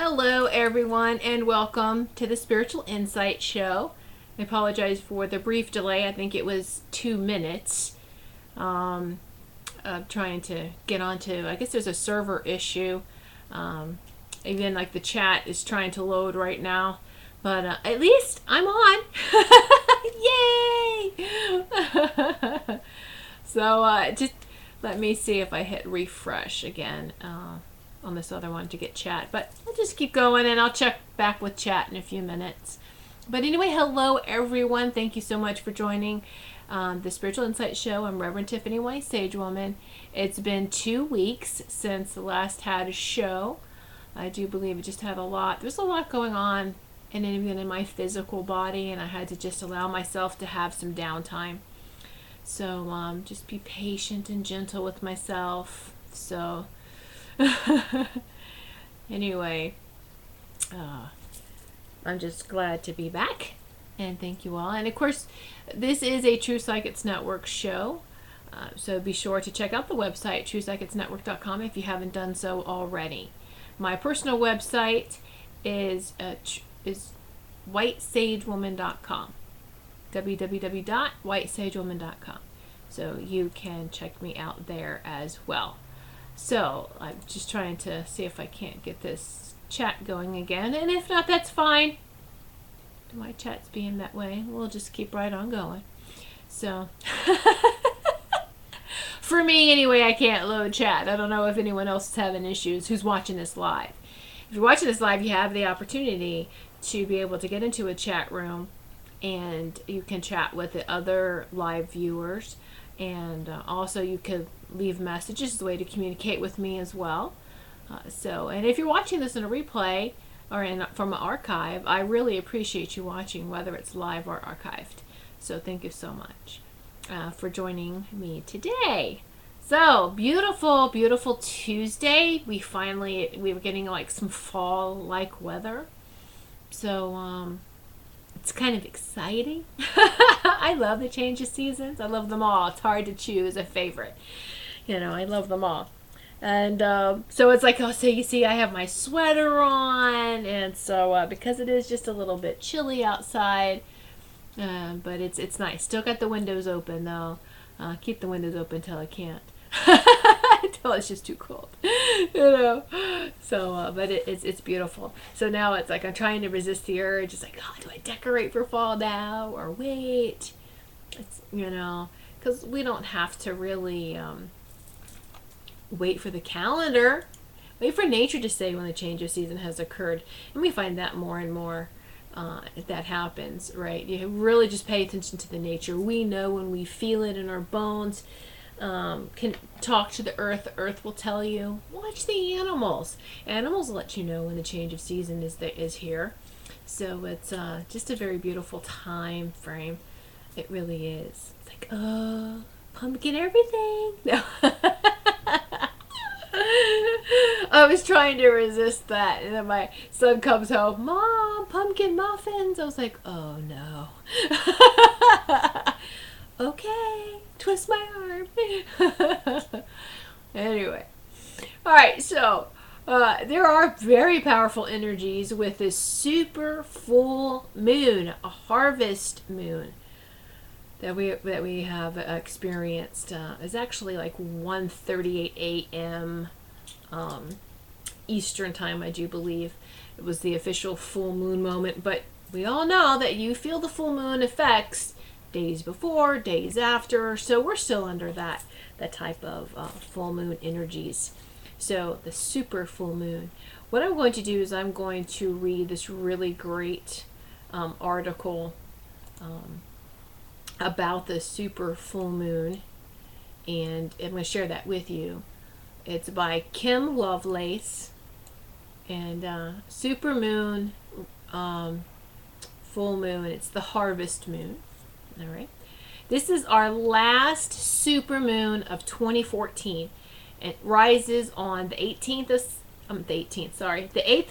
Hello, everyone, and welcome to the Spiritual Insight Show. I apologize for the brief delay. I think it was 2 minutes. Trying to get onto, I guess there's a server issue. Even like the chat is trying to load right now. But at least I'm on. Yay! So just let me see if I hit refresh again. On this other one to get chat, but I'll just keep going and I'll check back with chat in a few minutes. But anyway, hello everyone. Thank you so much for joining the Spiritual Insight Show. I'm Reverend Tiffany White, Sage Woman. It's been 2 weeks since the last had a show. I do believe it just had a lot. There's a lot going on, and even in my physical body, and I had to just allow myself to have some downtime. So just be patient and gentle with myself. So anyway, I'm just glad to be back, and thank you all. And of course, this is a True Psychics Network show, so be sure to check out the website truepsychicsnetwork.com if you haven't done so already. My personal website is whitesagewoman.com, www.whitesagewoman.com, so you can check me out there as well. So I'm just trying to see if I can't get this chat going again. And if not, that's fine. My chat's being that way. We'll just keep right on going. So for me anyway, I can't load chat. I don't know if anyone else is having issues who's watching this live. If you're watching this live, you have the opportunity to be able to get into a chat room, and you can chat with the other live viewers. And also you could leave messages as a way to communicate with me as well. And if you're watching this in a replay or from an archive, I really appreciate you watching, whether it's live or archived. So thank you so much for joining me today. So beautiful, beautiful Tuesday. We were getting like some fall-like weather. So it's kind of exciting. I love the change of seasons. I love them all. It's hard to choose a favorite. I love them all. And so it's like, so you see I have my sweater on. And so because it is just a little bit chilly outside, but it's nice. Still got the windows open, though. Keep the windows open until I can't. Until it's just too cold. So but it's beautiful. So now it's like I'm trying to resist the urge. It's like, oh, do I decorate for fall now or wait? It's because we don't have to really wait for the calendar. Wait for nature to say when the change of season has occurred. And we find that more and more that happens, right? You really just pay attention to the nature. We know when we feel it in our bones. Can talk to the earth will tell you. Watch the animals. Animals will let you know when the change of season is here. So it's just a very beautiful time frame. It really is. It's like, oh, pumpkin everything. No. I was trying to resist that, and then my son comes home, Mom, pumpkin muffins. I was like, oh no. Okay, twist my arm. Anyway, all right, so there are very powerful energies with this super full moon, a harvest moon that we have experienced. It's actually like 1:38 a.m. Eastern time, I do believe. It was the official full moon moment, but we all know that you feel the full moon effects days before, days after, so we're still under that type of full moon energies. So the super full moon. What I'm going to do is I'm going to read this really great article about the super full moon, and I'm going to share that with you. It's by Kim Lovelace, and super moon, full moon, it's the harvest moon. All right. This is our last super moon of 2014. It rises on the 8th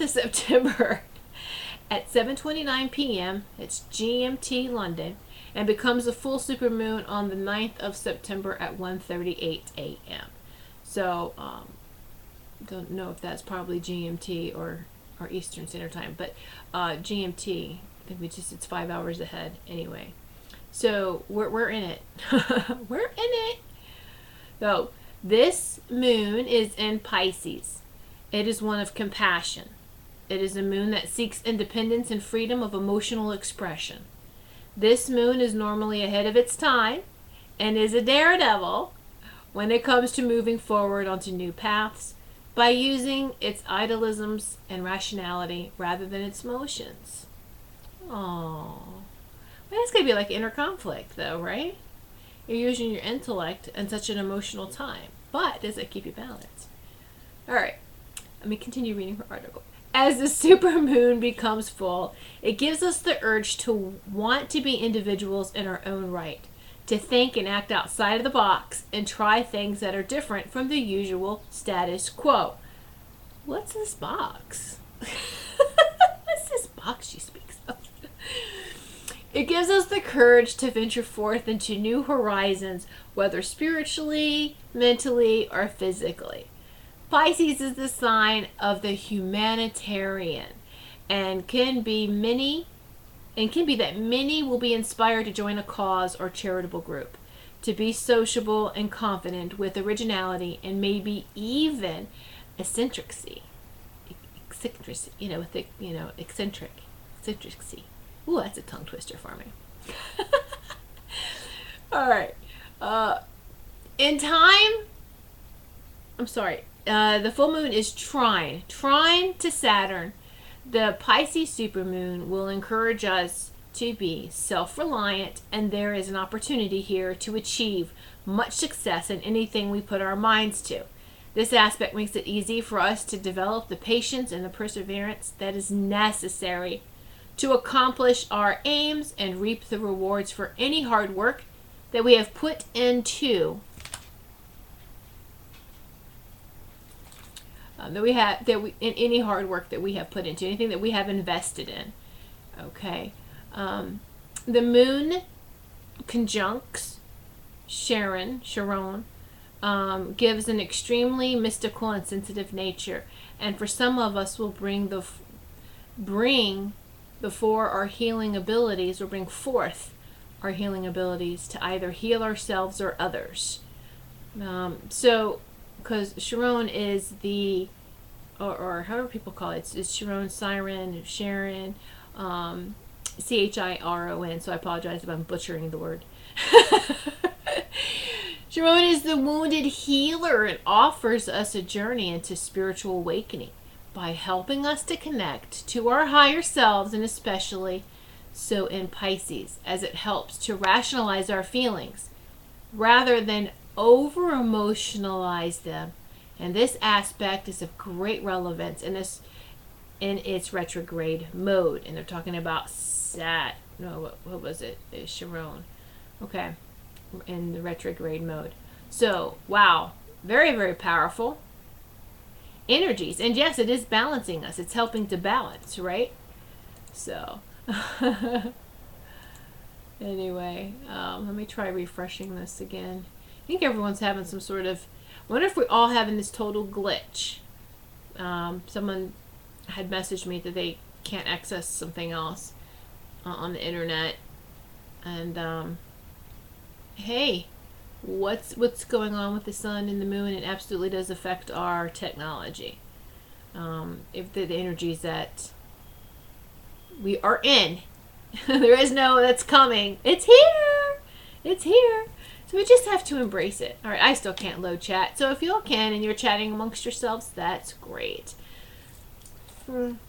of September at 7:29 p.m. It's GMT London, and becomes a full supermoon on the 9th of September at 1:38 a.m. So, don't know if that's probably GMT or or Eastern Standard Time, but GMT, I think it's 5 hours ahead anyway. So we're in it. We're in it. So this moon is in Pisces. It is one of compassion. It is a moon that seeks independence and freedom of emotional expression. This moon is normally ahead of its time and is a daredevil when it comes to moving forward onto new paths by using its idealisms and rationality rather than its emotions. Oh, well, that's going to be like inner conflict, though, right? You're using your intellect in such an emotional time, but does it keep you balanced? All right, let me continue reading her article. As the supermoon becomes full, it gives us the urge to want to be individuals in our own right, to think and act outside of the box and try things that are different from the usual status quo. What's this box? What's this box she speaks of? It gives us the courage to venture forth into new horizons, whether spiritually, mentally, or physically. Pisces is the sign of the humanitarian and can be that many will be inspired to join a cause or charitable group, to be sociable and confident with originality and maybe even eccentricity. Eccentricity. Ooh, that's a tongue twister for me. All right. In time, the full moon is trine to Saturn. The Pisces supermoon will encourage us to be self-reliant, and there is an opportunity here to achieve much success in anything we put our minds to. This aspect makes it easy for us to develop the patience and the perseverance that is necessary to accomplish our aims and reap the rewards for any hard work that we have put into any hard work that we have put into, anything that we have invested in. Okay. The moon conjuncts Chiron, gives an extremely mystical and sensitive nature, and for some of us will bring before our healing abilities, or bring forth our healing abilities to either heal ourselves or others. Because Chiron is or however people call it, it's Chiron, Sharon, Chiron, so I apologize if I'm butchering the word. Chiron is the wounded healer and offers us a journey into spiritual awakening by helping us to connect to our higher selves, and especially so in Pisces, as it helps to rationalize our feelings rather than over-emotionalize them. And this aspect is of great relevance in its retrograde mode. And they're talking about what was it? It's Chiron. Okay. In the retrograde mode. So, wow. Very, very powerful energies. And yes, it is balancing us. It's helping to balance, right? So, anyway, let me try refreshing this again. I think everyone's having some sort of... I wonder if we're all having this total glitch. Someone had messaged me that they can't access something else on the internet. And, hey, what's going on with the sun and the moon? It absolutely does affect our technology. If the energies that we are in, there is no that's coming. It's here. It's here. So we just have to embrace it. All right, I still can't load chat. So if you all can and you're chatting amongst yourselves, that's great. And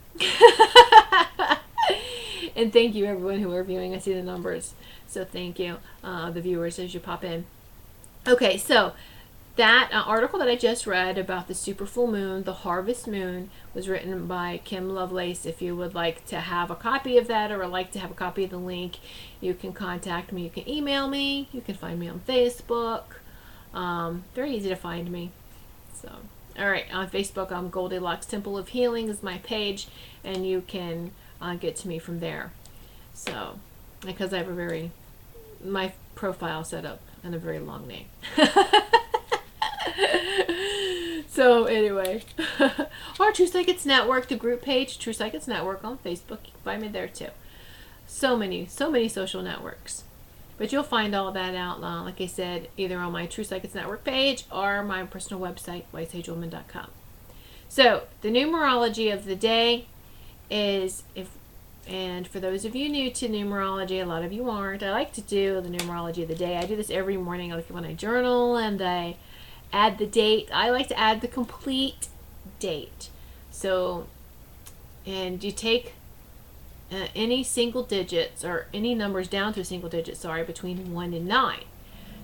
thank you, everyone who are viewing. I see the numbers. So thank you, the viewers, as you pop in. Okay, so that article that I just read about the super full moon, the harvest moon, was written by Kim Lovelace. If you would like to have a copy of that, or would like to have a copy of the link, you can contact me. You can email me. You can find me on Facebook. Very easy to find me. So, all right, on Facebook, I'm Goldylocks Temple of Healing is my page, and you can get to me from there. So, because I have my profile set up and a very long name. So So anyway, our True Psychics Network, the group page, True Psychics Network on Facebook. You can find me there too. So many social networks. But you'll find all that out, like I said, either on my True Psychics Network page or my personal website, whitesagewoman.com. So the numerology of the day is, and for those of you new to numerology, a lot of you aren't, I like to do the numerology of the day. I do this every morning, like when I journal and I add the date. I like to add the complete date. So, and you take any single digits or any numbers down to a single digit, between 1 and 9.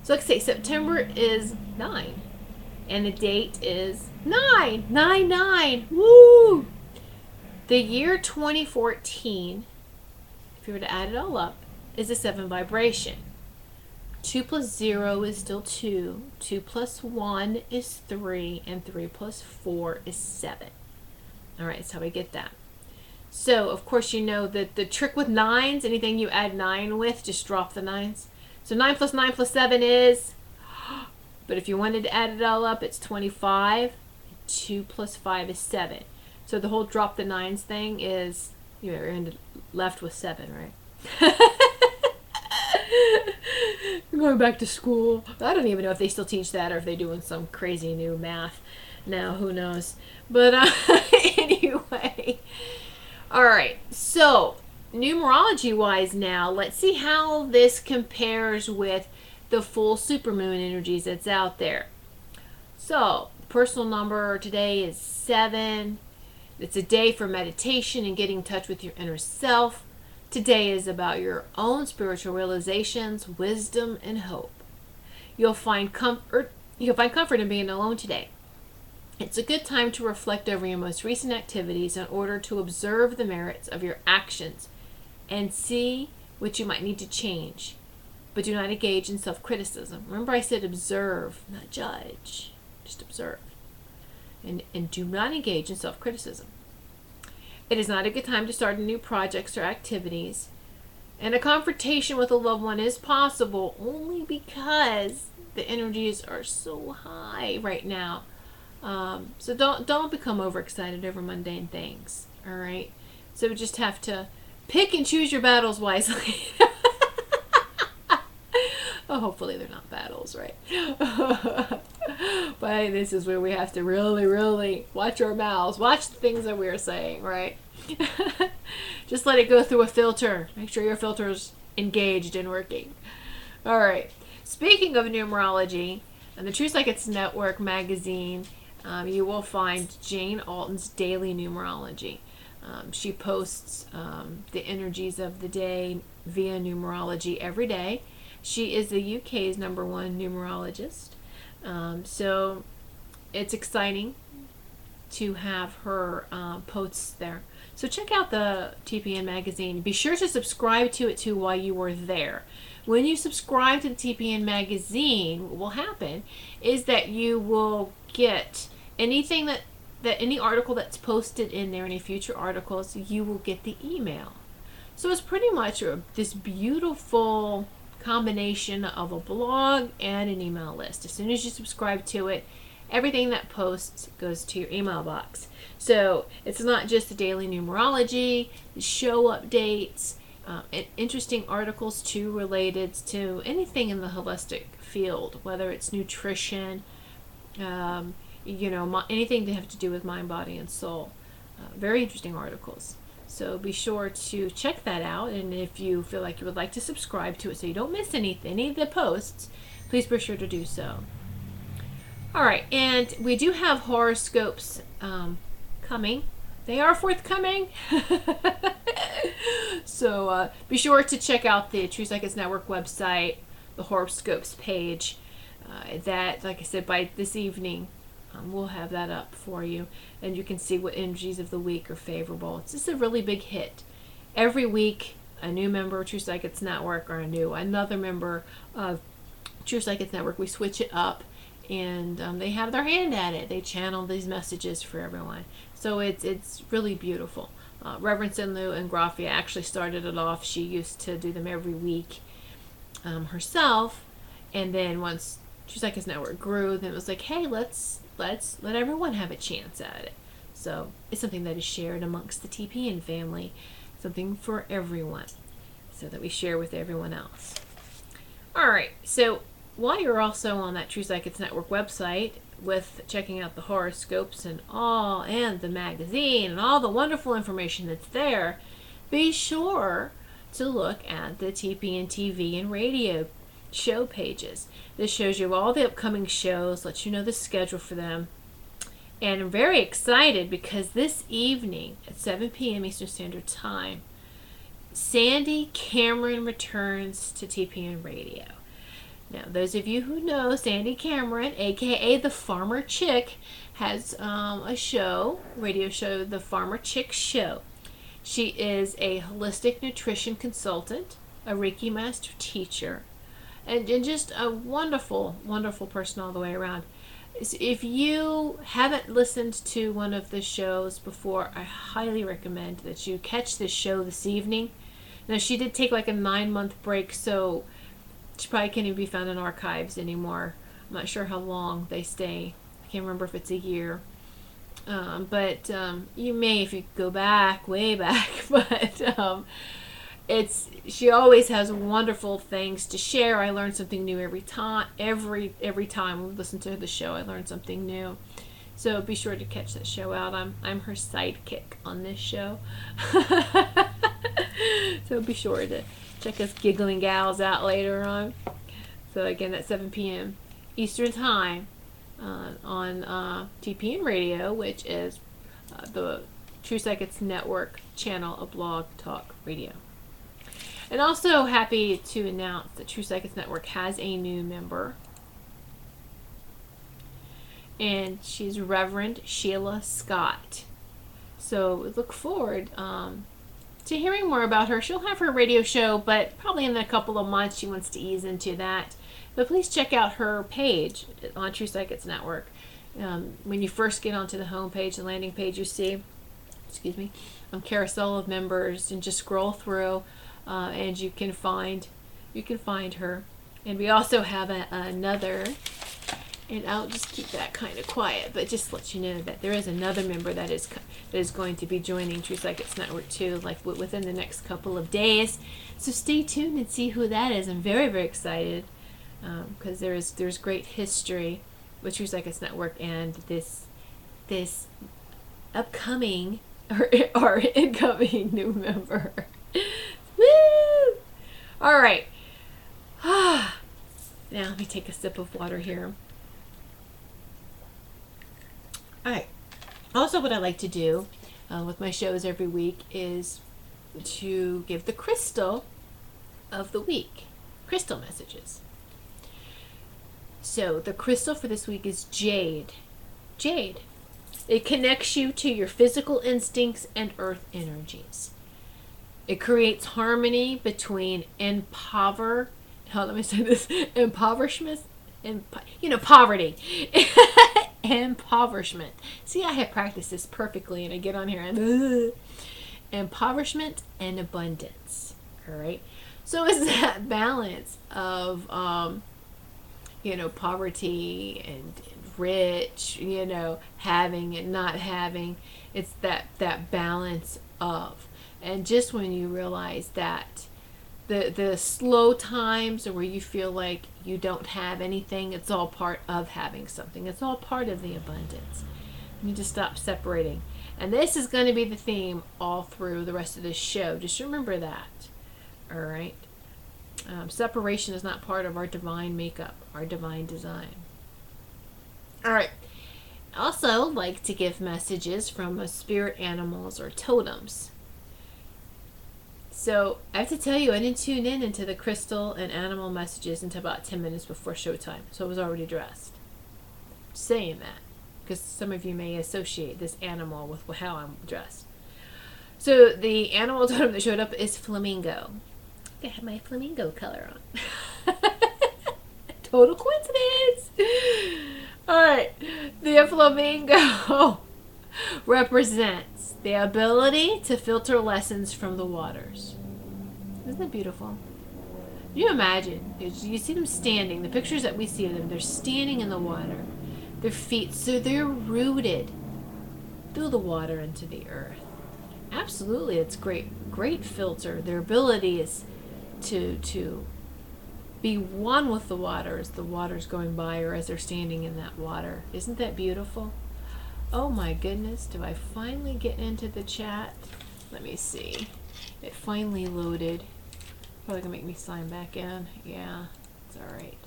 So let's say September is 9 and the date is 9. Woo! The year 2014, if you were to add it all up, is a 7 vibration. 2 plus 0 is still 2. 2 plus 1 is 3. And 3 plus 4 is 7. Alright, that's how we get that. So, of course, you know that the trick with 9s, anything you add 9 with, just drop the 9s. So 9 plus 9 plus 7 is, but if you wanted to add it all up, it's 25. 2 plus 5 is 7. So the whole drop the 9s thing is, you're left with 7, right? Going back to school. I don't even know if they still teach that or if they're doing some crazy new math now. Who knows? But anyway. Alright, so numerology-wise now, let's see how this compares with the full supermoon energies that's out there. So, personal number today is 7. It's a day for meditation and getting in touch with your inner self. Today is about your own spiritual realizations, wisdom, and hope. You'll find comfort in being alone today. It's a good time to reflect over your most recent activities in order to observe the merits of your actions and see what you might need to change. But do not engage in self-criticism. Remember, I said observe, not judge. Just observe. And do not engage in self-criticism. It is not a good time to start new projects or activities. And a confrontation with a loved one is possible only because the energies are so high right now. So don't become overexcited over mundane things. All right. So we just have to pick and choose your battles wisely. Well, hopefully they're not battles, right? But this is where we have to really, really watch our mouths, watch the things that we're saying, right? Just let it go through a filter. Make sure your filter's engaged and working. All right. Speaking of numerology, on the True Psychics Network magazine, you will find Jane Alton's daily numerology. She posts the energies of the day via numerology every day. She is the UK's #1 numerologist. So it's exciting to have her posts there. So check out the TPN magazine. Be sure to subscribe to it too while you are there. When you subscribe to the TPN magazine, what will happen is that you will get anything that any article that's posted in there, any future articles, you will get the email. So it's pretty much this beautiful combination of a blog and an email list. As soon as you subscribe to it, everything that posts goes to your email box. So it's not just the daily numerology, the show updates, and interesting articles too related to anything in the holistic field, whether it's nutrition, anything to have to do with mind, body, and soul. Very interesting articles. So be sure to check that out, and if you feel like you would like to subscribe to it so you don't miss any of the posts, please be sure to do so. Alright, and we do have horoscopes coming. They are forthcoming. So be sure to check out the True Psychics Network website, the horoscopes page. That, like I said, by this evening, we'll have that up for you, and you can see what energies of the week are favorable. It's just a really big hit. Every week, a new member of True Psychics Network or another member of True Psychics Network, we switch it up, and they have their hand at it. They channel these messages for everyone. So it's really beautiful. Reverend Sinlu and Grafia actually started it off. She used to do them every week herself, and then once True Psychics Network grew, then it was like, hey, let's let everyone have a chance at it. So it's something that is shared amongst the TPN family, something for everyone, so that we share with everyone else. All right, so while you're also on that True Psychics Network website with checking out the horoscopes and the magazine and all the wonderful information that's there, be sure to look at the TPN TV and radio show pages. This shows you all the upcoming shows, lets you know the schedule for them. And I'm very excited because this evening at 7 p.m. Eastern Standard Time, Sandy Cameron returns to TPN Radio. Now, those of you who know Sandy Cameron, aka the Farmer Chick, has a show, radio show, The Farmer Chick Show. She is a holistic nutrition consultant, a Reiki master teacher, and just a wonderful, wonderful person all the way around. If you haven't listened to one of the shows before, I highly recommend that you catch this show this evening. Now, she did take like a 9-month break, so she probably can't even be found in archives anymore. I'm not sure how long they stay. I can't remember if it's a year. But you may if you go back, way back. But she always has wonderful things to share. I learn something new every time. Every time we listen to the show, I learn something new. So be sure to catch that show out. I'm her sidekick on this show. So be sure to check us giggling gals out later on. So again, that's 7 p.m. Eastern Time on TPN Radio, which is the True Psychics Network channel of Blog Talk Radio. And also happy to announce that True Psychics Network has a new member. And she's Reverend Sheila Scott. So look forward to hearing more about her. She'll have her radio show, but probably in a couple of months she wants to ease into that. But please check out her page on True Psychics Network. When you first get onto the home page, the landing page, you see, carousel of members, and just scroll through, and you can find her. And we also have another. And I'll just keep that kind of quiet, but just let you know that there is another member that is going to be joining True Psychics Network too, like within the next couple of days. So stay tuned and see who that is. I'm very, very excited because there's great history with True Psychics Network and this upcoming or incoming new member. Woo! All right. Now let me take a sip of water here. Alright, also what I like to do with my shows every week is to give the crystal of the week, crystal messages. So the crystal for this week is jade. Jade. It connects you to your physical instincts and earth energies. It creates harmony between impoverishment, poverty. Impoverishment. See, I have practiced this perfectly, and I get on here and impoverishment and abundance. All right. So it's that balance of, poverty and rich, having and not having. It's that balance of, and just when you realize that the slow times or where you feel like you don't have anything, it's all part of having something. It's all part of the abundance. You need to stop separating. And this is going to be the theme all through the rest of this show. Just remember that. All right. Separation is not part of our divine makeup, our divine design. All right. I also like to give messages from spirit animals or totems. So I have to tell you, I didn't tune into the crystal and animal messages until about 10 minutes before showtime. So I was already dressed. Saying that because some of you may associate this animal with how I'm dressed. So the animal totem that showed up is flamingo. I have my flamingo color on. Total coincidence. All right. The flamingo represents the ability to filter lessons from the waters. Isn't that beautiful? You imagine, you see them standing, the pictures that we see of them, they're standing in the water, their feet, so they're rooted through the water into the earth. Absolutely, it's great filter. Their ability is to be one with the water as the water's going by or as they're standing in that water. Isn't that beautiful? Oh my goodness, do I finally get into the chat? Let me see. It finally loaded. Probably gonna make me sign back in. Yeah, it's alright.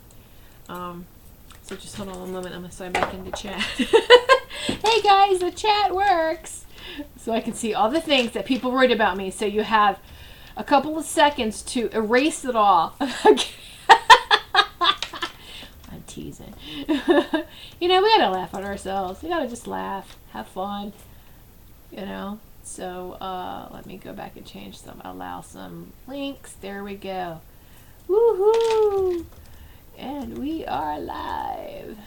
So just hold on one moment, I'm gonna sign back into chat. Hey guys, the chat works! So I can see all the things that people wrote about me. So you have a couple of seconds to erase it all. I'm teasing. You know, we gotta laugh at ourselves. We gotta just laugh, have fun, you know. So let me go back and change some, allow some links. There we go. Woohoo! And we are live.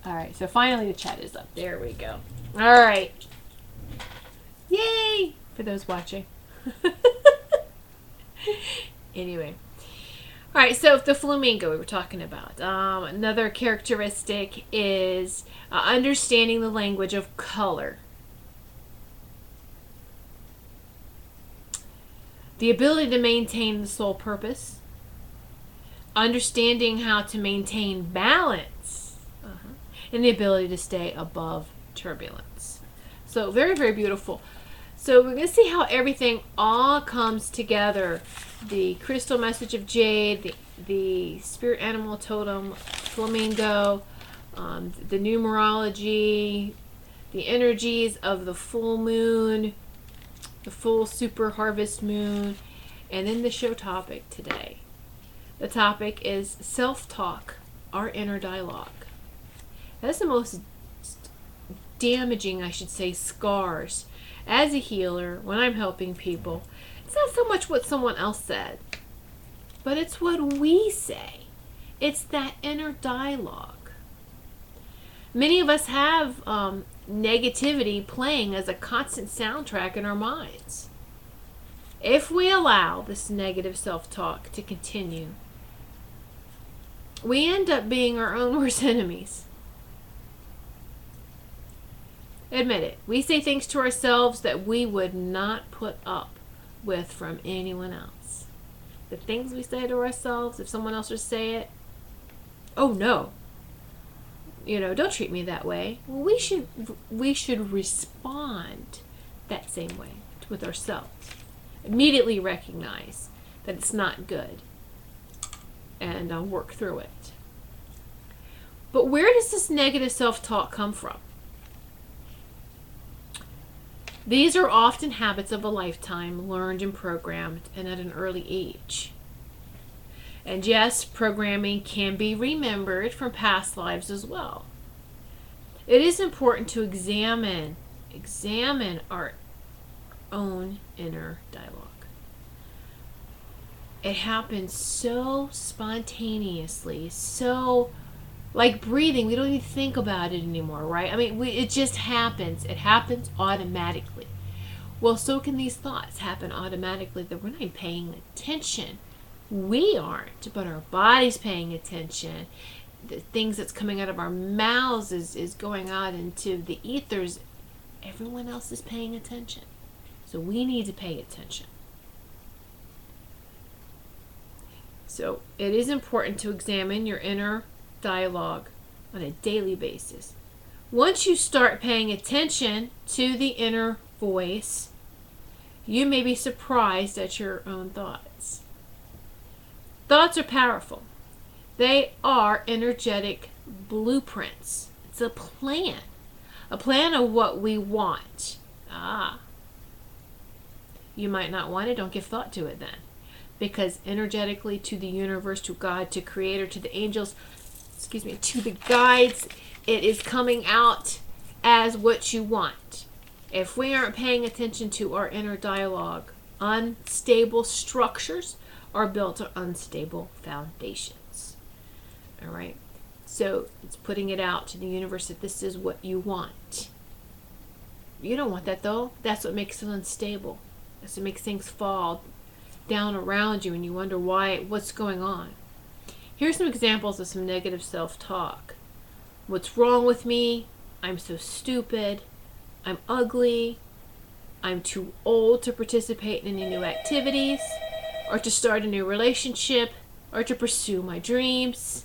All right, so finally the chat is up. There we go. All right. Yay! For those watching. Anyway. All right, so the flamingo we were talking about. Another characteristic is understanding the language of color. The ability to maintain the soul purpose. Understanding how to maintain balance. And the ability to stay above turbulence. So very, very beautiful. So we're going to see how everything all comes together. The crystal message of jade, the spirit animal totem, flamingo, the numerology, the energies of the full moon, the full super harvest moon, and then the show topic today. The topic is self-talk, our inner dialogue. That's the most damaging, I should say, scars. As a healer, when I'm helping people, it's not so much what someone else said, but it's what we say. It's that inner dialogue. Many of us have negativity playing as a constant soundtrack in our minds. If we allow this negative self-talk to continue, we end up being our own worst enemies. Admit it. We say things to ourselves that we would not put up with from anyone else. The things we say to ourselves, if someone else would say it, oh no, you know, don't treat me that way. Well, we should respond that same way with ourselves. Immediately recognize that it's not good and work through it. But where does this negative self-talk come from? These are often habits of a lifetime, learned and programmed, and at an early age. And yes, programming can be remembered from past lives as well. It is important to examine our own inner dialogue. It happens so spontaneously, so like breathing, we don't even think about it anymore, right? I mean, it just happens. It happens automatically. Well, so can these thoughts happen automatically that we're not even paying attention. We aren't, but our body's paying attention. The things that's coming out of our mouths is going out into the ethers. Everyone else is paying attention. So we need to pay attention. So it is important to examine your inner dialogue on a daily basis. Once you start paying attention to the inner voice, you may be surprised at your own thoughts. Thoughts are powerful. They are energetic blueprints. It's a plan of what we want. You might not want it, don't give thought to it then. Because energetically, to the universe, to God, to Creator, to the angels, to the guides, it is coming out as what you want. If we aren't paying attention to our inner dialogue, unstable structures are built on unstable foundations. All right? So it's putting it out to the universe that this is what you want. You don't want that though. That's what makes it unstable. That's what makes things fall. down around you and you wonder what's going on. Here's some examples of some negative self-talk. What's wrong with me? I'm so stupid. I'm ugly. I'm too old to participate in any new activities, or to start a new relationship, or to pursue my dreams.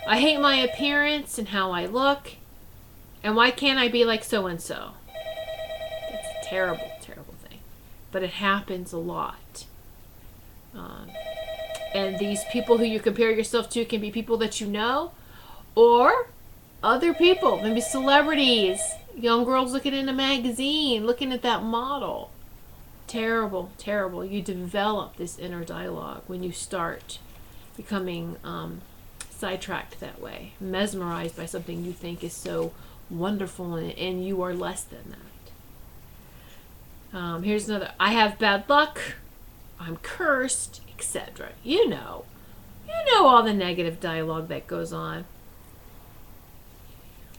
I hate my appearance and how I look. And why can't I be like so-and-so? That's a terrible, terrible thing. But it happens a lot. And these people who you compare yourself to can be people that you know, or other people, maybe celebrities, young girls looking in a magazine, looking at that model. Terrible, terrible. You develop this inner dialogue when you start becoming sidetracked that way, mesmerized by something you think is so wonderful, and you are less than that. Here's another. I have bad luck. I'm cursed, etc. You know all the negative dialogue that goes on.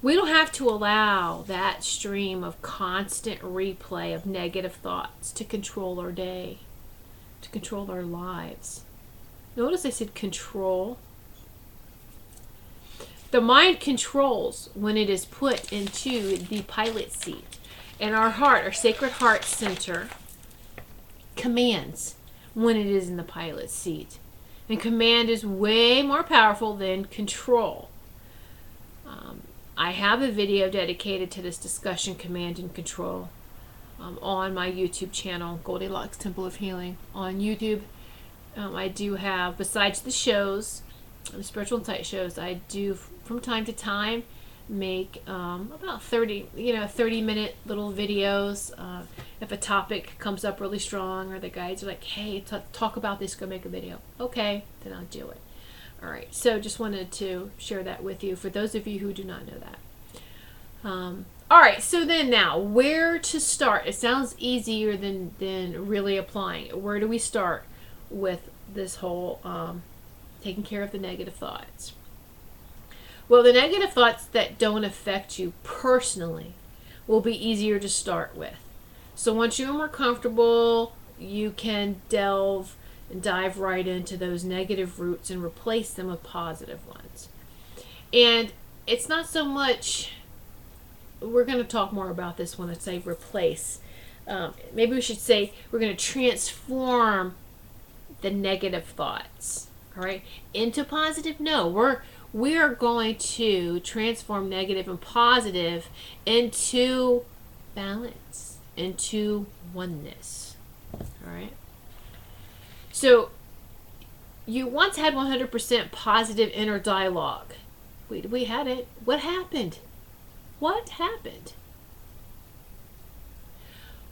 We don't have to allow that stream of constant replay of negative thoughts to control our day, to control our lives. Notice I said control. The mind controls when it is put into the pilot seat. And our heart, our sacred heart center, commands when it is in the pilot seat. And command is way more powerful than control. I have a video dedicated to this discussion, command and control, on my YouTube channel, Goldylocks Temple of Healing, on YouTube. I do have, besides the shows, the spiritual insight shows, I do from time to time make about 30-minute little videos. If a topic comes up really strong, or the guides are like, hey, talk about this, go make a video. Okay, then I'll do it. All right, so just wanted to share that with you for those of you who do not know that. All right, so then now, where to start? It sounds easier than really applying it. Where do we start with this whole taking care of the negative thoughts? Well, the negative thoughts that don't affect you personally will be easier to start with. So once you're more comfortable, you can delve and dive right into those negative roots and replace them with positive ones. And it's not so much, we're going to talk more about this when I say replace. Maybe we should say we're going to transform the negative thoughts, all right, into positive. No, we are going to transform negative and positive into balance, into oneness, all right? So you once had 100% positive inner dialogue. We had it. What happened? What happened?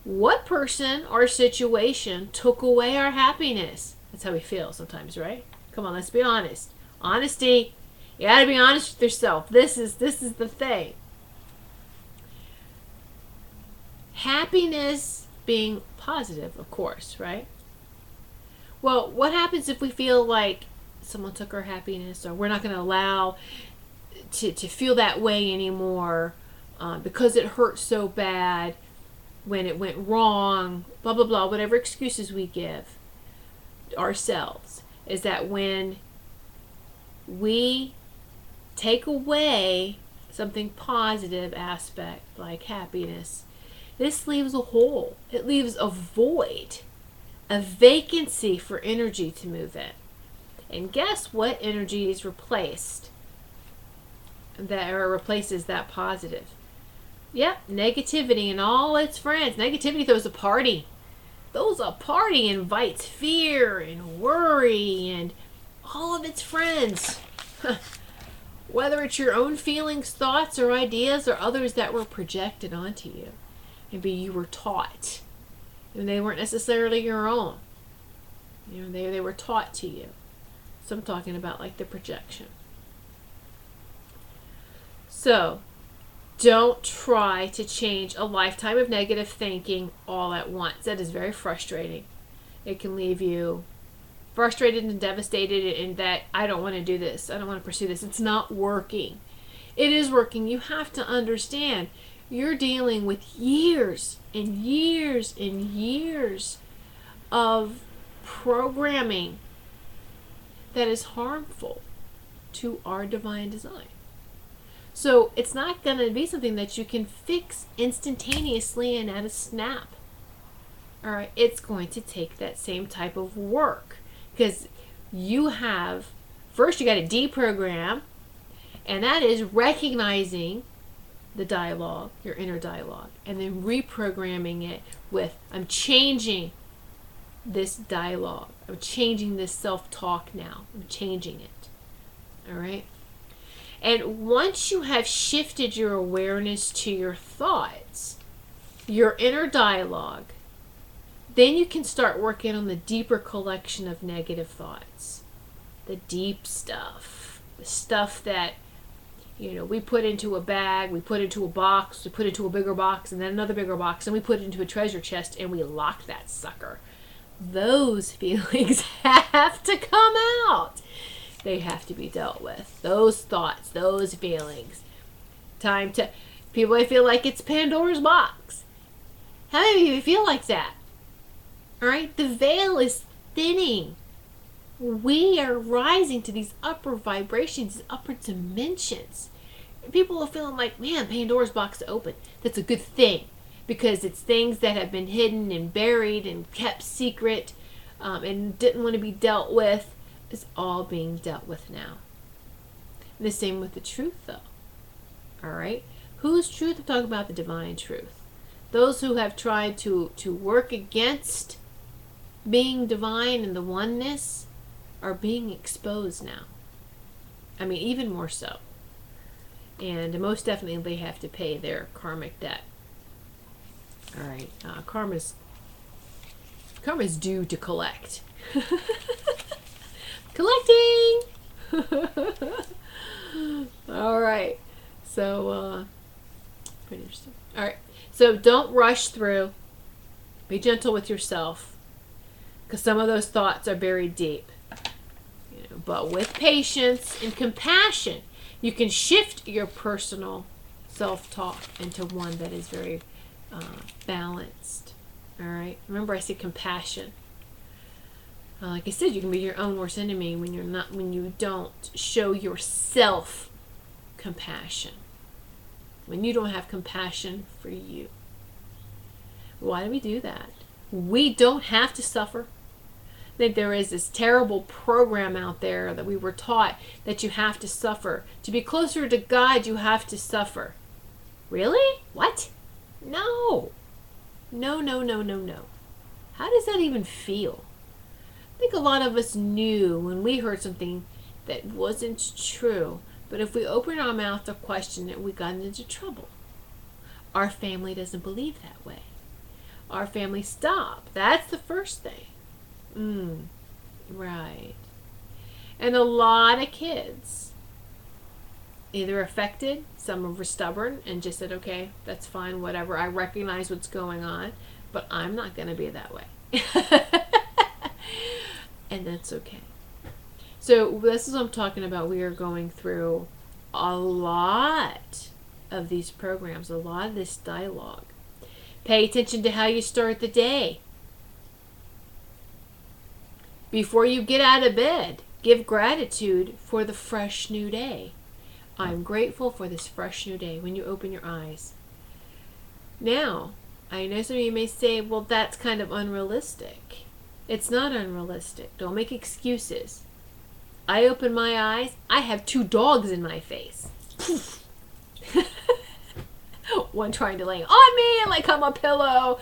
What person or situation took away our happiness? That's how we feel sometimes, right? Come on, let's be honest. Honesty. You got to be honest with yourself. This is the thing. Happiness being positive, of course, right? Well, what happens if we feel like someone took our happiness, or we're not going to allow to feel that way anymore because it hurt so bad when it went wrong, blah, blah, blah, whatever excuses we give ourselves, is that when we take away something positive aspect like happiness, this leaves a hole. It leaves a void, a vacancy for energy to move in. And guess what energy is replaced? Or replaces that positive? Yep, negativity and all its friends. Negativity throws a party. Invites fear and worry and all of its friends. Whether it's your own feelings, thoughts, or ideas, or others that were projected onto you. Maybe you were taught, and they weren't necessarily your own. They were taught to you. So I'm talking about like the projection. So don't try to change a lifetime of negative thinking all at once. That is very frustrating. It can leave you frustrated and devastated, and that I don't want to do this. I don't want to pursue this. It's not working. It is working. You have to understand you're dealing with years and years and years of programming that is harmful to our divine design. So it's not going to be something that you can fix instantaneously and at a snap. All right, it's going to take that same type of work, because you have, first you got to deprogram, and that is recognizing the dialogue, your inner dialogue, and then reprogramming it with, I'm changing this dialogue. I'm changing this self-talk now. I'm changing it. All right? And once you have shifted your awareness to your thoughts, your inner dialogue, then you can start working on the deeper collection of negative thoughts. The deep stuff. The stuff that, we put into a bag, we put into a box, we put into a bigger box, and then another bigger box, and we put it into a treasure chest, and we lock that sucker. Those feelings have to come out. They have to be dealt with. Those thoughts, those feelings. People feel like it's Pandora's box. How many of you feel like that? All right? The veil is thinning. We are rising to these upper vibrations, these upper dimensions. People are feeling like, man, Pandora's box is open. That's a good thing, because it's things that have been hidden and buried and kept secret and didn't want to be dealt with. Is all being dealt with now. And the same with the truth, though. All right? Whose truth? I'm talking about the divine truth. Those who have tried to work against being divine and the oneness are being exposed now. I mean, even more so. And most definitely they have to pay their karmic debt. All right. Karma's due to collect. Collecting! All right. So, pretty interesting. All right. So don't rush through. Be gentle with yourself, because some of those thoughts are buried deep. But with patience and compassion, you can shift your personal self-talk into one that is very balanced. All right. Remember, I said compassion. Like I said, you can be your own worst enemy when you don't show yourself compassion. When you don't have compassion for you. Why do we do that? We don't have to suffer. I think there is this terrible program out there that we were taught that you have to suffer. To be closer to God, you have to suffer. Really? What? No. No, no, no, no, no. How does that even feel? I think a lot of us knew when we heard something that wasn't true, but if we opened our mouth to question it, we got into trouble. Our family doesn't believe that way. Our family stop. That's the first thing. Right. And a lot of kids either affected, some were stubborn and just said, okay, that's fine, whatever. I recognize what's going on, but I'm not going to be that way. And that's okay. So this is what I'm talking about. We are going through a lot of these programs, a lot of this dialogue. Pay attention to how you start the day. Before you get out of bed, give gratitude for the fresh new day. I'm grateful for this fresh new day when you open your eyes. Now, I know some of you may say, well, that's kind of unrealistic. It's not unrealistic. Don't make excuses. I open my eyes, I have 2 dogs in my face. One trying to lay on me, like I'm a pillow.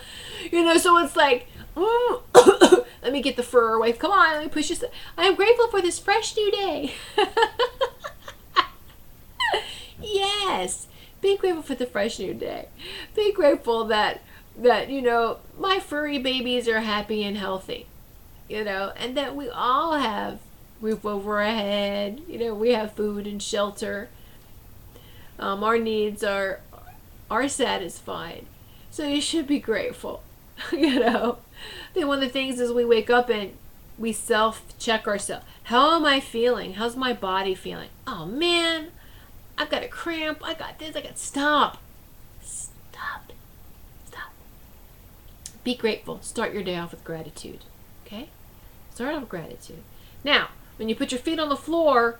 So it's like, let me get the fur away. Come on, let me push this. I am grateful for this fresh new day. Yes. Be grateful for the fresh new day. Be grateful that my furry babies are happy and healthy. And that we all have roof over our head. We have food and shelter. Our needs are satisfied. So you should be grateful. I think one of the things is we wake up and we self-check ourselves. How am I feeling? How's my body feeling? Oh man, I've got a cramp. I got this. Stop. Be grateful. Start your day off with gratitude. Okay? Start off gratitude. Now, when you put your feet on the floor,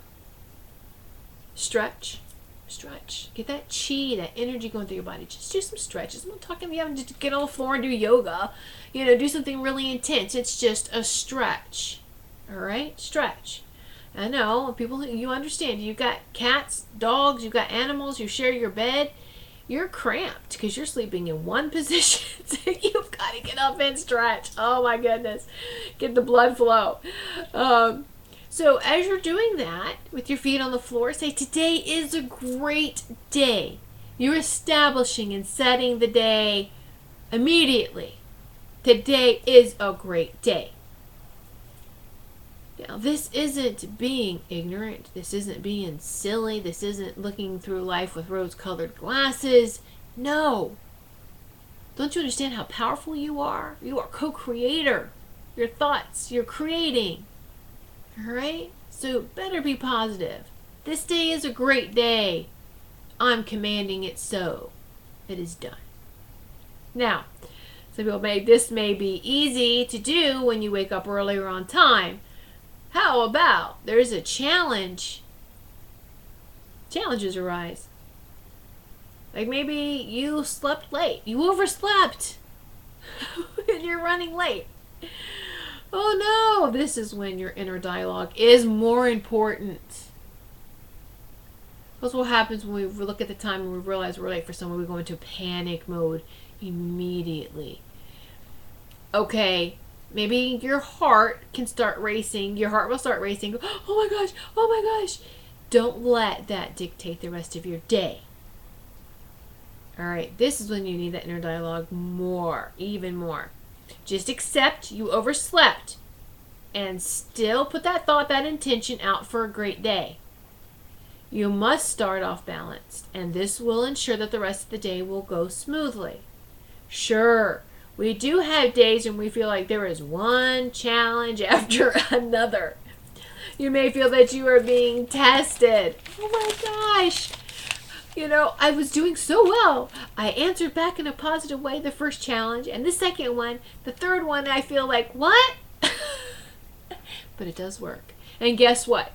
stretch. Stretch. Get that chi, that energy going through your body. Just do some stretches. I'm not talking about having to get on the floor and do yoga. Do something really intense. It's just a stretch. All right? Stretch. I know, people, you understand. You've got cats, dogs, you've got animals, you share your bed. You're cramped because you're sleeping in one position. So you've got to get up and stretch. Oh my goodness. Get the blood flow. So as you're doing that with your feet on the floor, say, today is a great day. You're establishing and setting the day immediately. Today is a great day. Now, this isn't being ignorant. This isn't being silly. This isn't looking through life with rose-colored glasses. No. Don't you understand how powerful you are? You are co-creator. Your thoughts, you're creating. All right? So better be positive. This day is a great day. I'm commanding it so. It is done. Now, some people this may be easy to do when you wake up earlier on time. How about there's a challenge? Challenges arise. Like maybe you slept late. You overslept. And you're running late. Oh no, this is when your inner dialogue is more important. That's what happens when we look at the time and we realize we're late for someone. We go into panic mode immediately. Okay. Maybe your heart can start racing. Your heart will start racing. Oh my gosh. Oh my gosh. Don't let that dictate the rest of your day. All right. This is when you need that inner dialogue more, even more. Just accept you overslept and still put that thought, that intention out for a great day. You must start off balanced, and this will ensure that the rest of the day will go smoothly. Sure. We do have days when we feel like there is one challenge after another. You may feel that you are being tested. Oh my gosh. I was doing so well. I answered back in a positive way the first challenge, and the second one, the third one, I feel like, what? But it does work. And guess what?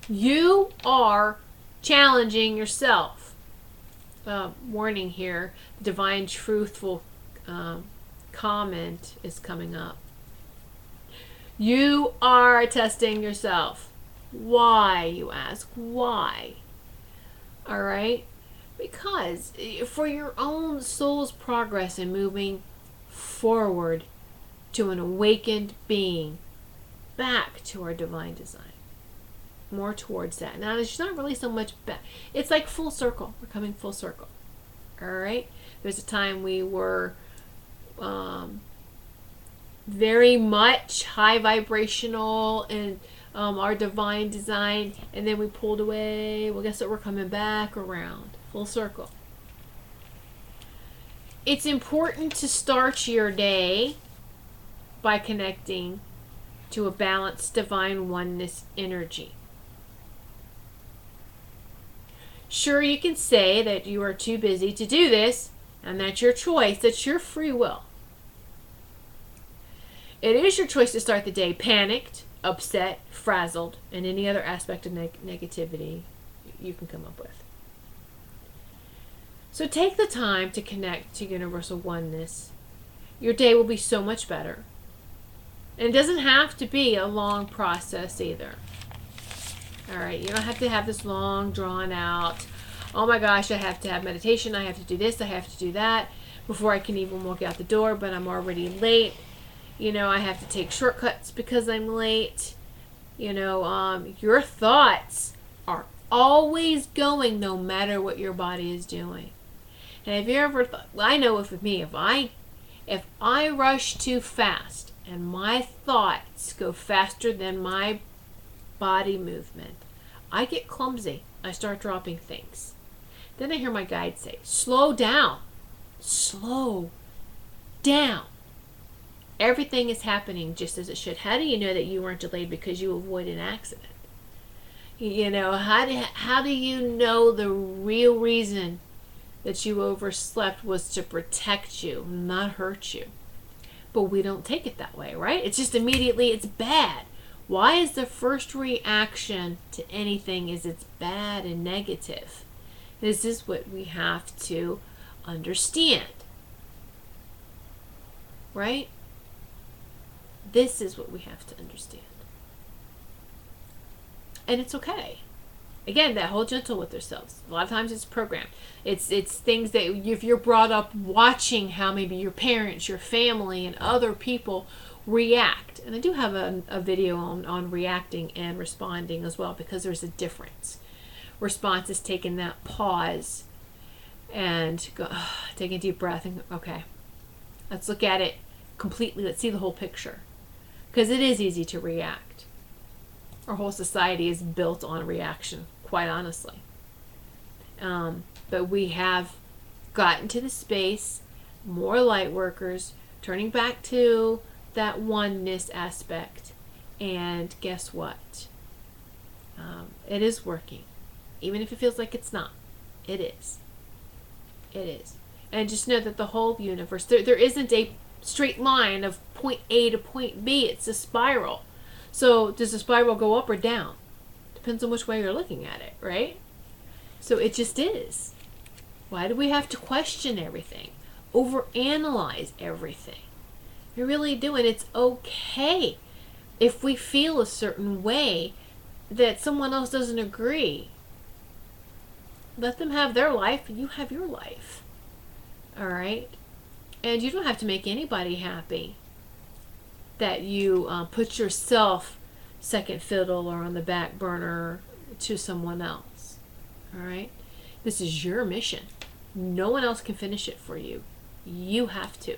You are challenging yourself. Warning here, divine truthful comment is coming up. You are testing yourself. Why, you ask? Why? All right? Because for your own soul's progress in moving forward to an awakened being, back to our divine design. More towards that. Now, it's not really so much back. It's like full circle. We're coming full circle. All right? There's a time we were very much high vibrational in our divine design, and then we pulled away. Well, guess what? We're coming back around. Full circle. It's important to start your day by connecting to a balanced divine oneness energy. Sure, you can say that you are too busy to do this, and that's your choice. That's your free will. It is your choice to start the day panicked, upset, frazzled, and any other aspect of negativity you can come up with. So take the time to connect to universal oneness. Your day will be so much better. And it doesn't have to be a long process either. All right, you don't have to have this long, drawn out, oh my gosh, I have to have meditation, I have to do this, I have to do that before I can even walk out the door, but I'm already late. I have to take shortcuts because I'm late. Your thoughts are always going no matter what your body is doing. And have you ever thought, I know with me, if I rush too fast and my thoughts go faster than my body movement, I get clumsy. I start dropping things. Then I hear my guide say, slow down. Slow down. Everything is happening just as it should. How do you know that you weren't delayed because you avoided an accident? How do you know the real reason that you overslept was to protect you, not hurt you? But we don't take it that way, right? It's just immediately, it's bad. Why is the first reaction to anything is it's bad and negative? This is what we have to understand, right? This is what we have to understand. And it's okay. Again, that whole gentle with ourselves. A lot of times it's programmed. It's things that if you're brought up watching how maybe your parents, your family, and other people react. And I do have a video on reacting and responding as well, because there's a difference. Response is taking that pause and go, taking a deep breath and go, okay, let's look at it completely. Let's see the whole picture. Because it is easy to react. Our whole society is built on reaction, quite honestly. But we have gotten to the space, more light workers, turning back to that oneness aspect. And guess what? It is working. Even if it feels like it's not. It is. It is. And just know that the whole universe, there isn't a straight line of point A to point B. It's a spiral. So does the spiral go up or down? Depends on which way you're looking at it, right? So it just is. Why do we have to question everything? Overanalyze everything? We really do. And it's okay if we feel a certain way that someone else doesn't agree. Let them have their life and you have your life. All right? And you don't have to make anybody happy that you put yourself second fiddle or on the back burner to someone else. All right? This is your mission. No one else can finish it for you. You have to,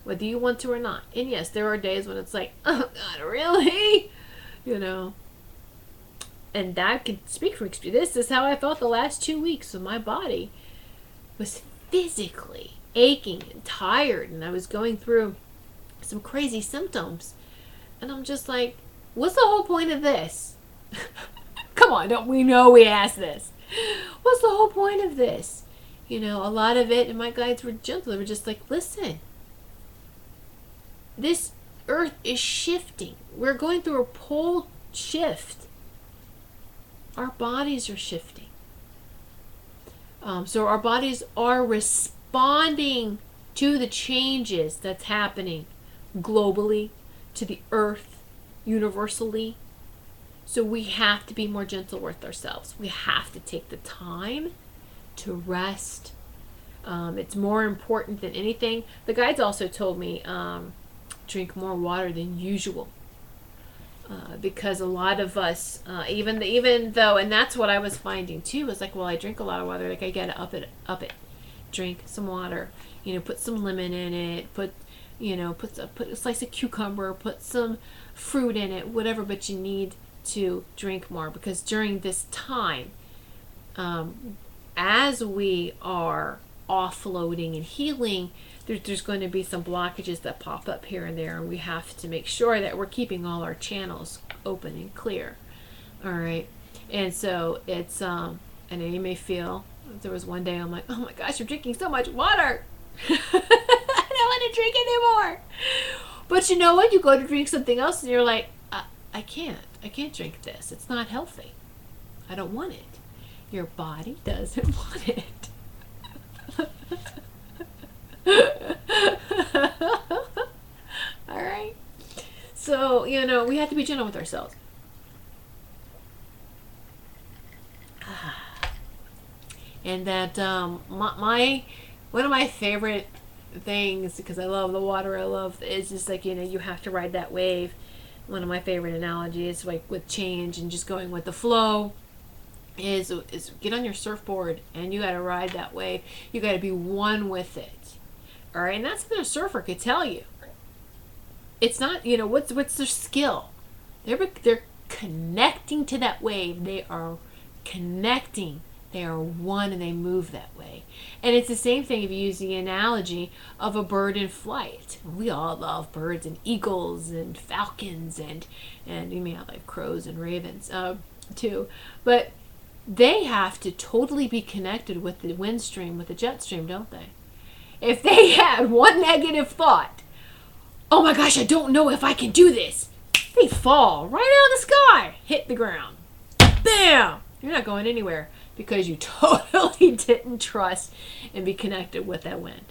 whether you want to or not. And yes, there are days when it's like, oh God, really? You know? And that can speak from experience. This is how I felt the last 2 weeks. So my body was physically aching and tired, and I was going through some crazy symptoms. And I'm just like, what's the whole point of this? Come on, don't we know we asked this? What's the whole point of this? You know, a lot of it, and my guides were gentle. They were just like, listen, this earth is shifting. We're going through a pole shift. Our bodies are shifting. So our bodies are responding to the changes that's happening globally, to the earth, universally. So we have to be more gentle with ourselves. We have to take the time to rest. It's more important than anything. The guides also told me drink more water than usual. Because a lot of us, even though, and that's what I was finding too, was like, well, I drink a lot of water, like I gotta up it, drink some water, put some lemon in it, put a slice of cucumber, put some fruit in it, whatever, but you need to drink more, because during this time, as we are offloading and healing, there's going to be some blockages that pop up here and there, and we have to make sure that we're keeping all our channels open and clear. All right. And so it's I know you may feel, there was one day I'm like, oh my gosh, I'm drinking so much water. I don't want to drink anymore. But you know what? You go to drink something else and you're like, I can't drink this. It's not healthy. I don't want it. Your body doesn't want it. All right. So, we have to be gentle with ourselves. And that one of my favorite things, because I love the water, it's just like, you have to ride that wave. One of my favorite analogies, like with change and just going with the flow, is get on your surfboard and you got to ride that wave. You got to be one with it. All right, and that's what a surfer could tell you. It's not, what's their skill? They're connecting to that wave. They are connecting. They are one, and they move that way. And it's the same thing if you use the analogy of a bird in flight. We all love birds and eagles and falcons, and you may have like crows and ravens too. But they have to totally be connected with the wind stream, with the jet stream, don't they? If they had one negative thought, oh my gosh, I don't know if I can do this. They fall right out of the sky, hit the ground. Bam! You're not going anywhere because you totally didn't trust and be connected with that wind.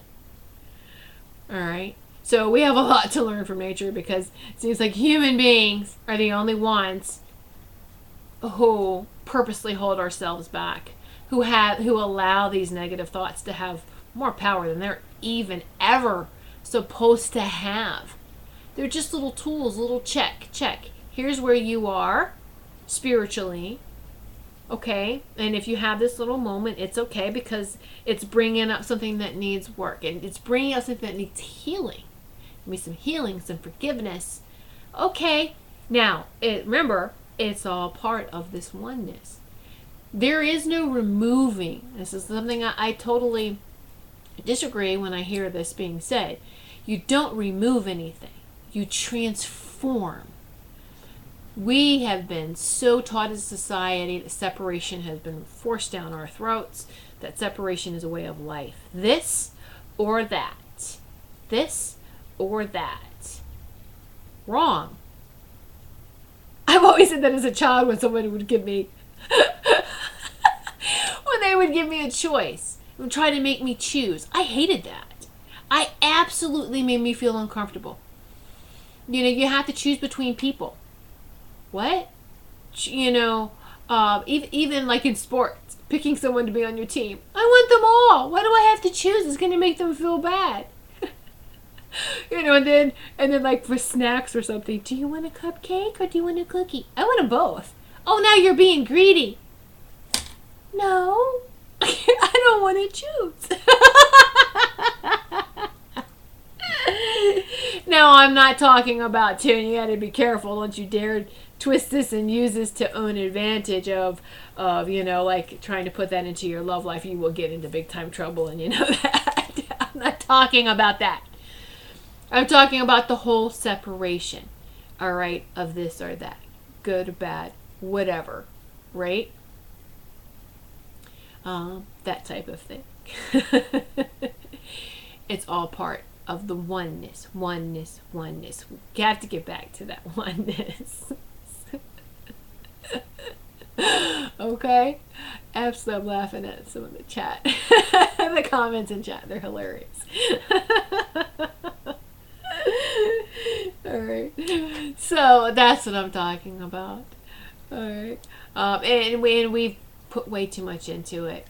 All right? So we have a lot to learn from nature because it seems like human beings are the only ones who purposely hold ourselves back, who allow these negative thoughts to have more power than they're even ever supposed to have. They're just little tools, little check. Here's where you are spiritually. Okay, and if you have this little moment, it's okay because it's bringing up something that needs work, and it's bringing up something that needs healing. Maybe some healing, some forgiveness. Okay, now remember, it's all part of this oneness. There is no removing. This is something I totally disagree when I hear this being said. You don't remove anything. You transform. We have been so taught as a society that separation has been forced down our throats, that separation is a way of life. This or that. This or that. Wrong. I've always said that as a child when somebody would give me, when they would give me a choice and try to make me choose. I hated that. I absolutely made me feel uncomfortable. You know, you have to choose between people. What? You know, even like in sports, picking someone to be on your team. I want them all. Why do I have to choose? It's going to make them feel bad. You know, and then like for snacks or something, do you want a cupcake or do you want a cookie? I want them both. Oh, now you're being greedy. No, I don't want to choose. Now, I'm not talking about, Tiffany, you got to be careful. Don't you dare twist this and use this to own advantage of, you know, like trying to put that into your love life. You will get into big time trouble, and you know that. I'm not talking about that. I'm talking about the whole separation, all right, of this or that, good or bad, whatever, right? That type of thing. It's all part of the oneness. We have to get back to that oneness. Okay? Absolutely, I'm laughing at some of the chat. The comments in chat, they're hilarious. Alright. So that's what I'm talking about. Alright. And we've put way too much into it.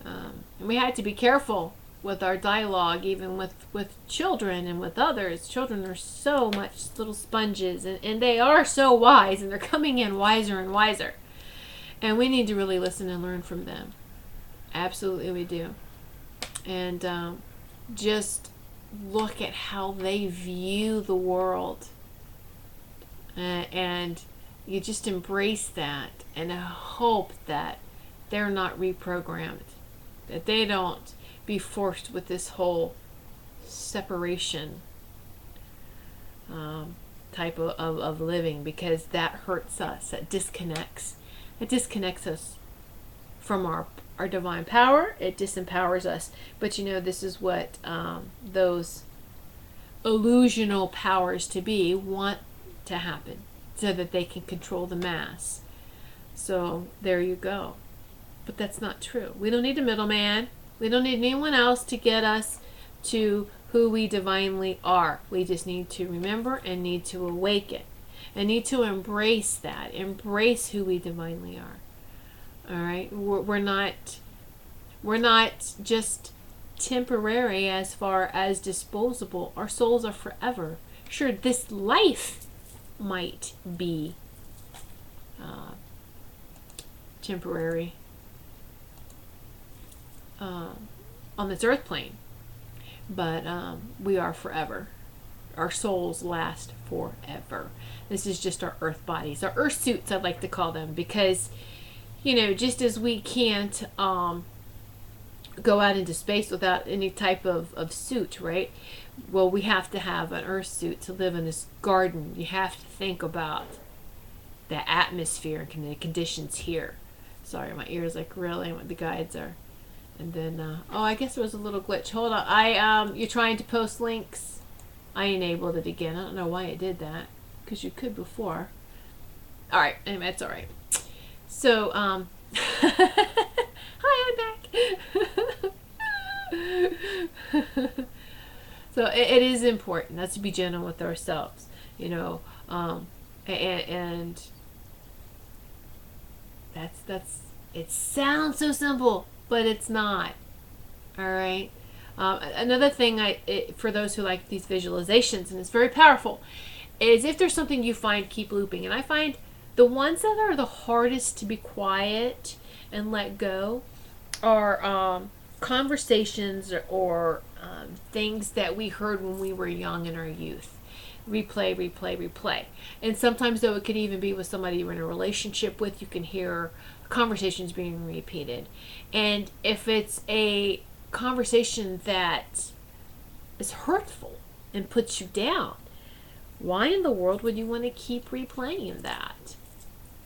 And we had to be careful with our dialogue, even with children and with others. Children are so much little sponges, and they are so wise, and they're coming in wiser and wiser. And we need to really listen and learn from them. Absolutely we do. And just look at how they view the world. And you just embrace that and hope that they're not reprogrammed. That they don't be forced with this whole separation type of living, because that hurts us. That disconnects. It disconnects us from our divine power. It disempowers us. But you know, this is what those illusional powers to be want to happen, so that they can control the mass. So there you go. But that's not true. We don't need a middleman. We don't need anyone else to get us to who we divinely are. We just need to remember and need to awaken and need to embrace that. Embrace who we divinely are. All right? We're not just temporary as far as disposable. Our souls are forever. Sure, this life might be temporary on this earth plane, but we are forever. Our souls last forever. This is just our earth bodies, our earth suits, I'd like to call them, because you know, just as we can't go out into space without any type of suit, right? Well, we have to have an earth suit to live in this garden. You have to think about the atmosphere and the conditions here. Sorry, my ears like really what the guides are. And then, oh, I guess there was a little glitch. Hold on. You're trying to post links? I enabled it again. I don't know why it did that, because you could before. All right, anyway, it's all right. So, hi, I'm back. So it is important. That's to be gentle with ourselves, you know, and that's. It sounds so simple, but it's not. All right. Another thing, for those who like these visualizations, and it's very powerful, is if there's something you find keep looping, and I find the ones that are the hardest to be quiet and let go are conversations or things that we heard when we were young in our youth. Replay, replay, replay. And sometimes, though, it could even be with somebody you're in a relationship with. You can hear conversations being repeated. And if it's a conversation that is hurtful and puts you down, why in the world would you want to keep replaying that?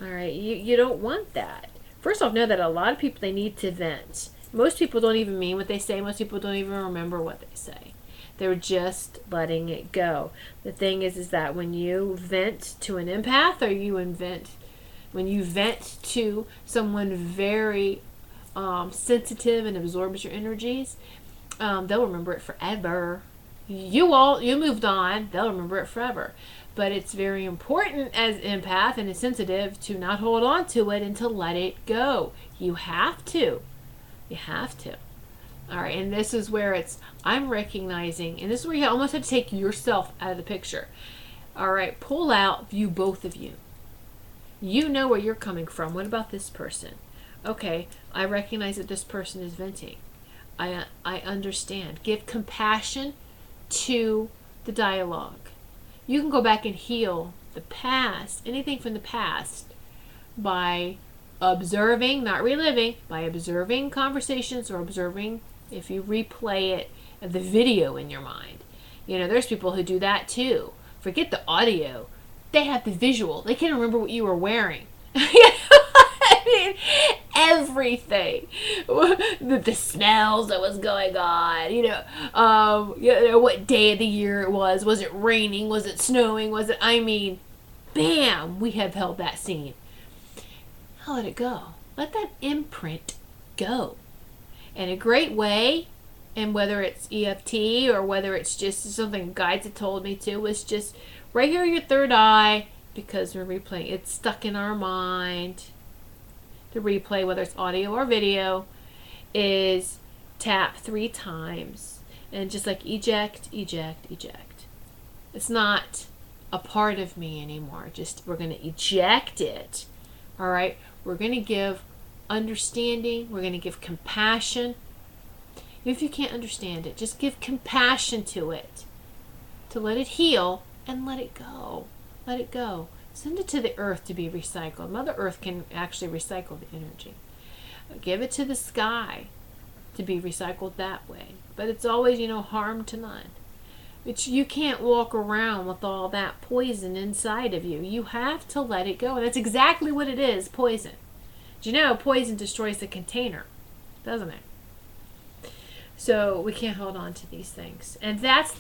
All right, you don't want that. First off, know that a lot of people, they need to vent. Most people don't even mean what they say. Most people don't even remember what they say. They're just letting it go. The thing is that when you vent to an empath, or when you vent to someone very sensitive and absorbs your energies, they'll remember it forever. You moved on, they'll remember it forever. But it's very important as empath and as sensitive to not hold on to it and to let it go. You have to. All right, and this is where I'm recognizing, and this is where you almost have to take yourself out of the picture. All right, pull out, view both of you. You know where you're coming from. What about this person? Okay, I recognize that this person is venting. I understand. Give compassion to the dialogue. You can go back and heal the past, anything from the past, by observing, not reliving, by observing conversations or observing, if you replay it, the video in your mind. You know, there's people who do that too. Forget the audio. They have the visual. They can't remember what you were wearing. I mean, everything. The smells that was going on. What day of the year it was. Was it raining? Was it snowing? Bam! We have held that scene. Let it go. Let that imprint go. And a great way, and whether it's EFT or whether it's just something guides have told me to, was just right here in your third eye, because we're replaying. It's stuck in our mind. The replay, whether it's audio or video, is tap 3 times. And just like eject, eject, eject. It's not a part of me anymore. Just we're going to eject it. All right? We're going to give understanding. We're going to give compassion. If you can't understand it, just give compassion to it. To let it heal and let it go. Let it go. Send it to the earth to be recycled. Mother Earth can actually recycle the energy. Give it to the sky to be recycled that way. But it's always, harm to none. You can't walk around with all that poison inside of you. You have to let it go. And that's exactly what it is, poison. Do you know poison destroys the container, doesn't it? So we can't hold on to these things. And that's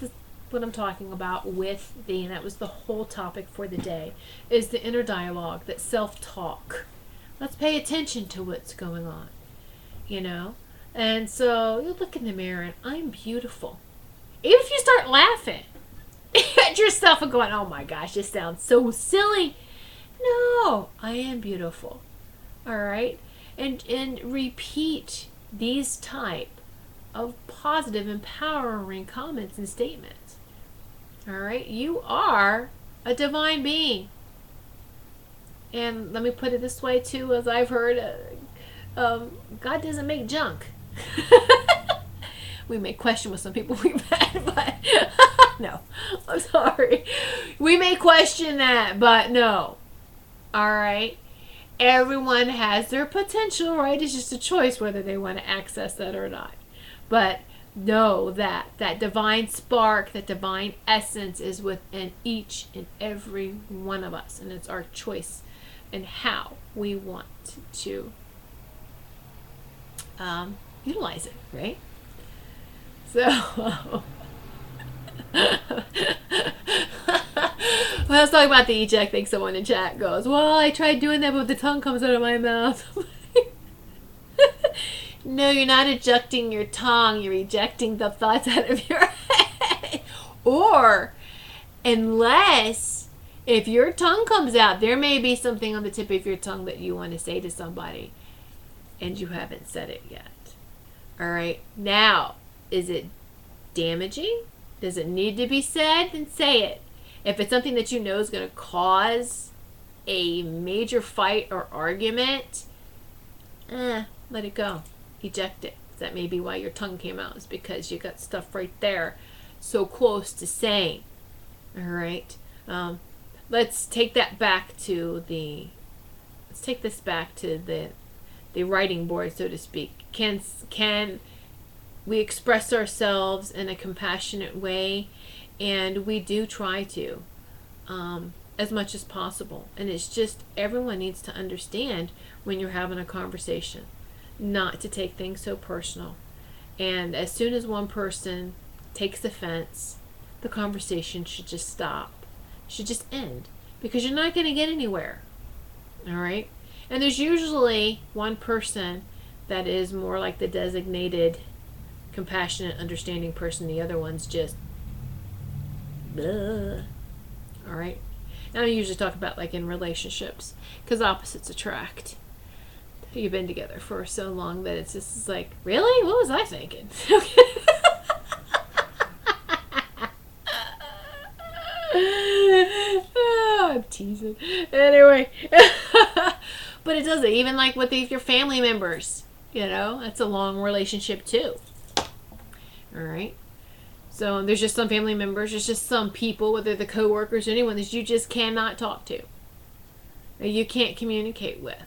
what I'm talking about and that was the whole topic for the day, is the inner dialogue, that self-talk. Let's pay attention to what's going on, And so you look in the mirror and I'm beautiful. Even if you start laughing at yourself and going, oh my gosh, this sounds so silly. No, I am beautiful. All right? And repeat these type of positive, empowering comments and statements. All right? You are a divine being. And let me put it this way too, as I've heard, God doesn't make junk. We may question with some people we've met, but no, I'm sorry. We may question that, but no. All right? Everyone has their potential, right? It's just a choice whether they want to access that or not. But know that divine spark, that divine essence is within each and every one of us. And it's our choice in how we want to utilize it, right? So Well, I was talking about the eject thing. Someone in chat goes, well, I tried doing that, but the tongue comes out of my mouth. No, you're not ejecting your tongue. You're ejecting the thoughts out of your head. Or, unless, if your tongue comes out, there may be something on the tip of your tongue that you want to say to somebody, and you haven't said it yet. All right. Now, is it damaging? Does it need to be said? Then say it. If it's something that you know is going to cause a major fight or argument, let it go. Eject it. That may be why your tongue came out, is because you got stuff right there so close to saying. All right. Let's take that back to the, let's take this back to the writing board, so to speak. Can we express ourselves in a compassionate way? And we do try to, as much as possible. And it's just, everyone needs to understand when you're having a conversation, not to take things so personal. And as soon as one person takes offense, the conversation should just stop. Should just end. Because you're not going to get anywhere. All right? And there's usually one person that is more like the designated compassionate, understanding person. The other one's just blah. All right? And I usually talk about like in relationships, because opposites attract. You've been together for so long that it's just like, really? What was I thinking? Oh, I'm teasing. Anyway. But it doesn't. Even like with your family members, that's a long relationship too. All right. So there's just some family members, there's just some people, whether the coworkers or anyone, that you just cannot talk to, or you can't communicate with.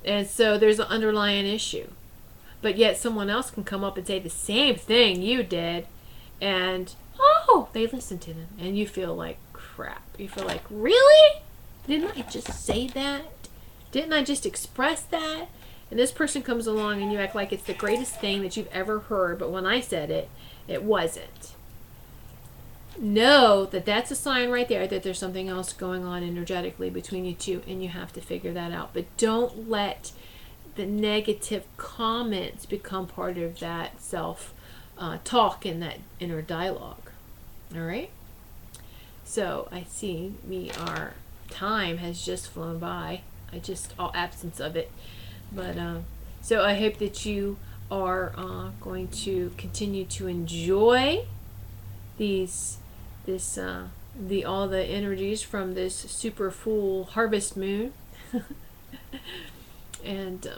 And so there's an underlying issue. But yet someone else can come up and say the same thing you did, and they listen to them, and you feel like crap. You feel like, really? Didn't I just say that? Didn't I just express that? And this person comes along and you act like it's the greatest thing that you've ever heard, but when I said it, it wasn't. Know that that's a sign right there that there's something else going on energetically between you two, and you have to figure that out. But don't let the negative comments become part of that self talk and that inner dialogue. All right? So I see our time has just flown by. All absence of it. But so I hope that you are going to continue to enjoy all the energies from this super full harvest moon. And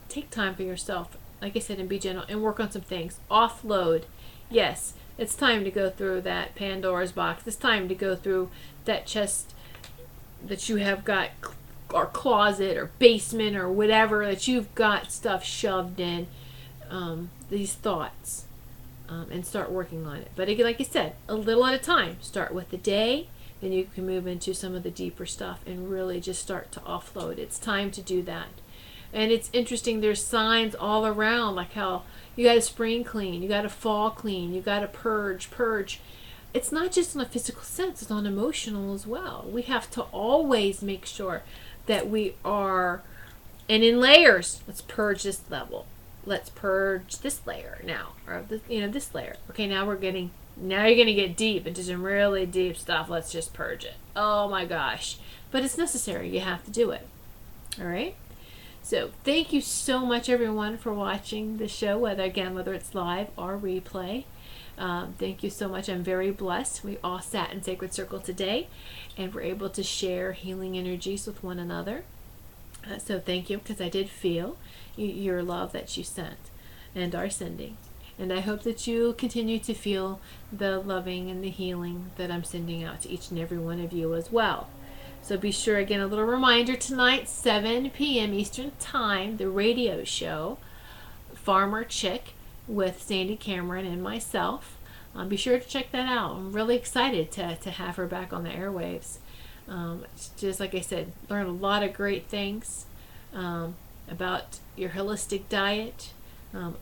take time for yourself, like I said, and be gentle and work on some things. Offload. Yes, it's time to go through that Pandora's box. It's time to go through that chest that you have got, or closet or basement or whatever that you've got stuff shoved in, these thoughts, and start working on it. But again, like I said, a little at a time. Start with the day, then you can move into some of the deeper stuff and really just start to offload. It's time to do that. And it's interesting, there's signs all around, like how you got to spring clean, you got to fall clean, you got to purge. It's not just in a physical sense, it's on emotional as well. We have to always make sure that we are, and in layers. Let's purge this level. Let's purge this layer now, or this layer. Okay, now you're gonna get deep into some really deep stuff. Let's just purge it. Oh my gosh! But it's necessary. You have to do it. All right. So thank you so much, everyone, for watching the show, whether it's live or replay. Thank you so much. I'm very blessed. We all sat in Sacred Circle today and were able to share healing energies with one another. So thank you, because I did feel your love that you sent and are sending. And I hope that you continue to feel the loving and the healing that I'm sending out to each and every one of you as well. So be sure, again, a little reminder tonight, 7 p.m. Eastern Time, the radio show, Farmer Chick, with Sandy Cameron and myself. Be sure to check that out. I'm really excited to have her back on the airwaves. Just like I said, learn a lot of great things about your holistic diet,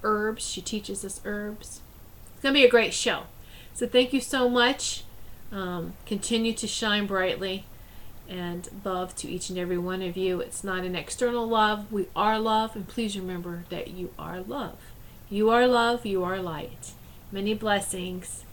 herbs. She teaches us herbs. It's going to be a great show. So thank you so much. Continue to shine brightly and love to each and every one of you. It's not an external love. We are love, and please remember that you are love. You are love. You are light. Many blessings.